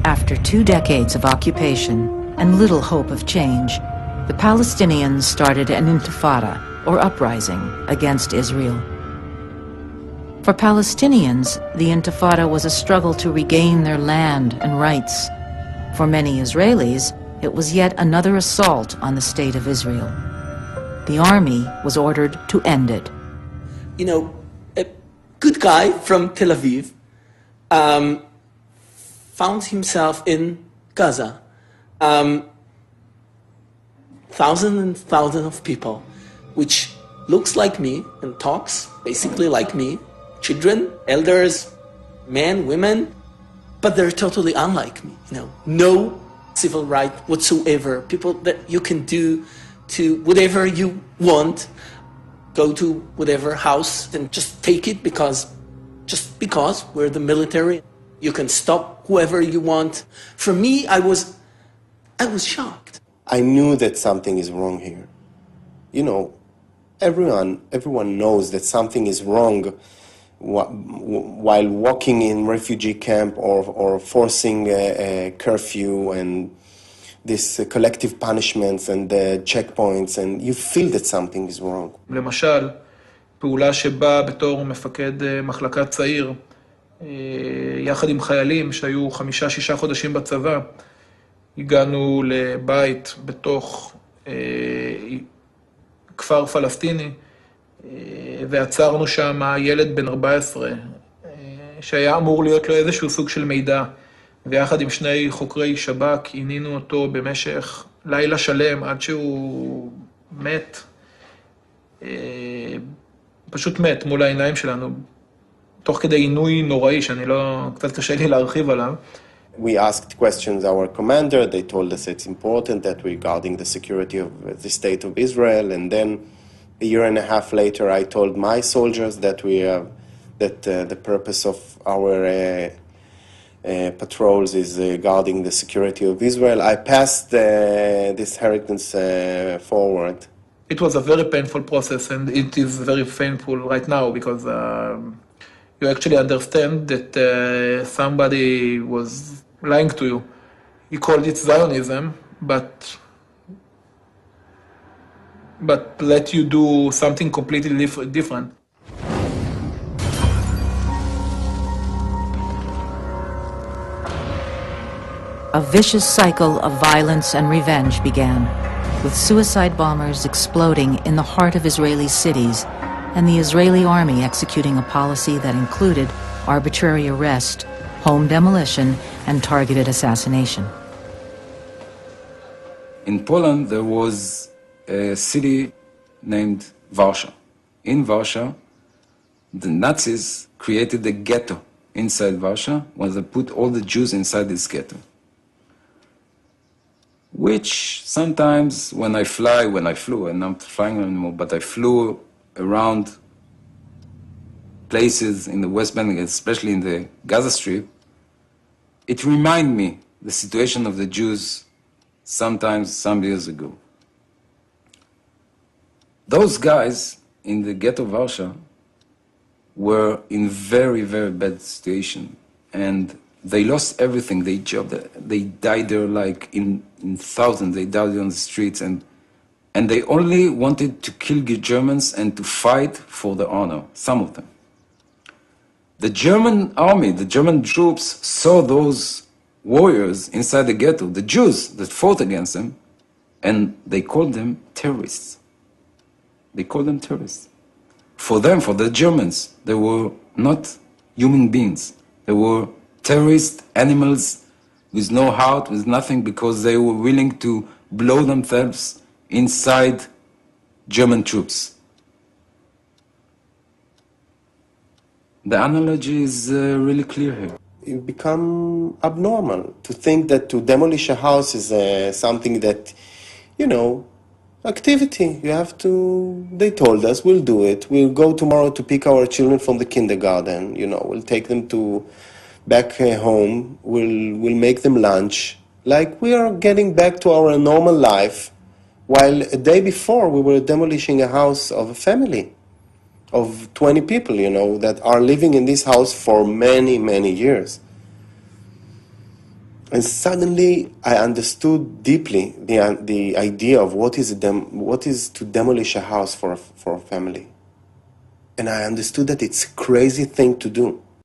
After 2 decades of occupation and little hope of change, the Palestinians started an intifada, or uprising, against Israel. For Palestinians, the intifada was a struggle to regain their land and rights. For many Israelis, it was yet another assault on the state of Israel. The army was ordered to end it. You know, a good guy from Tel Aviv found himself in Gaza. Thousands and thousands of people, which looks like me and talks basically like me. Children, elders, men, women, but they're totally unlike me. You know, no civil right whatsoever. People that you can do to whatever you want, go to whatever house and just take it because we're the military. You can stop whoever you want. For me, I was shocked. I knew that something is wrong here. You know, everyone knows that something is wrong while walking in refugee camp or forcing a curfew and this collective punishments and checkpoints, and you feel that something is wrong. למשל, פעולה שבאה בתור מפקד מחלקה צעיר, יחד עם חיילים שהיו 5-6 חודשים בצבא, הגענו לבית בתוך כפר פלסטיני, ועצרנו שם ילד בן 14, שהיה אמור להיות לו איזשהו סוג של מידע, ויחד עם 2 חוקרי שב"כ עינינו אותו במשך לילה שלם עד שהוא מת, פשוט מת מול העיניים שלנו, תוך כדי עינוי נוראי שאני קצת קשה לי להרחיב עליו. We asked questions our commander. They told us it's important that we're guarding the security of the state of Israel. And then a year and a half later, I told my soldiers that the purpose of our patrols is guarding the security of Israel. I passed this inheritance forward. It was a very painful process, and it is very painful right now because you actually understand that somebody was lying to you. He called it Zionism, but let you do something completely different. A vicious cycle of violence and revenge began, with suicide bombers exploding in the heart of Israeli cities and the Israeli army executing a policy that included arbitrary arrest, home demolition, and targeted assassination. In Poland, there was a city named Warsaw. In Warsaw, the Nazis created a ghetto inside Warsaw, where they put all the Jews inside this ghetto. Which sometimes when I flew, and I'm not flying anymore, but I flew around places in the West Bank, especially in the Gaza Strip, it reminded me the situation of the Jews sometimes some years ago. Those guys in the ghetto of Warsaw were in very, very bad situation, and they lost everything. They died there like in thousands. They died on the streets, and they only wanted to kill the Germans and to fight for the honor, some of them. The German army, the German troops saw those warriors inside the ghetto, the Jews that fought against them, and they called them terrorists. They called them terrorists. For them, for the Germans, they were not human beings. They were terrorist animals with no heart, with nothing, because they were willing to blow themselves inside German troops. The analogy is really clear here. You become abnormal to think that to demolish a house is something that, you know, activity. You have to, they told us, we'll do it. We'll go tomorrow to pick our children from the kindergarten. You know, we'll take them back home. We'll make them lunch. Like we are getting back to our normal life, while a day before we were demolishing a house of a family of 20 people, you know, that are living in this house for many, many years. And suddenly I understood deeply the idea of what is to demolish a house for a family. And I understood that it's a crazy thing to do.